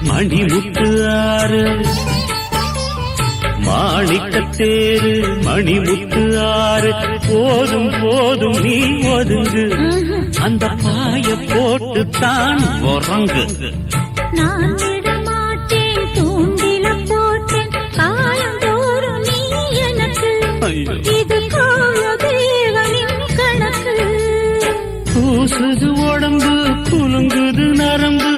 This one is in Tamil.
மணிமுத்து ஆறு மாணிக்கத்தேரு மணிமுத்து ஆறு போதும் போதும் நீ ஒதுங்கு அந்த பாய போட்டு தான் உறங்கு நான் விடமாட்டேன் தூண்டில போட்டேன் காலந்தோறும் நீ எனக்கு இது காலதேவனின் கணக்கு பூசுது உடம்பு குலுங்குது நரம்பு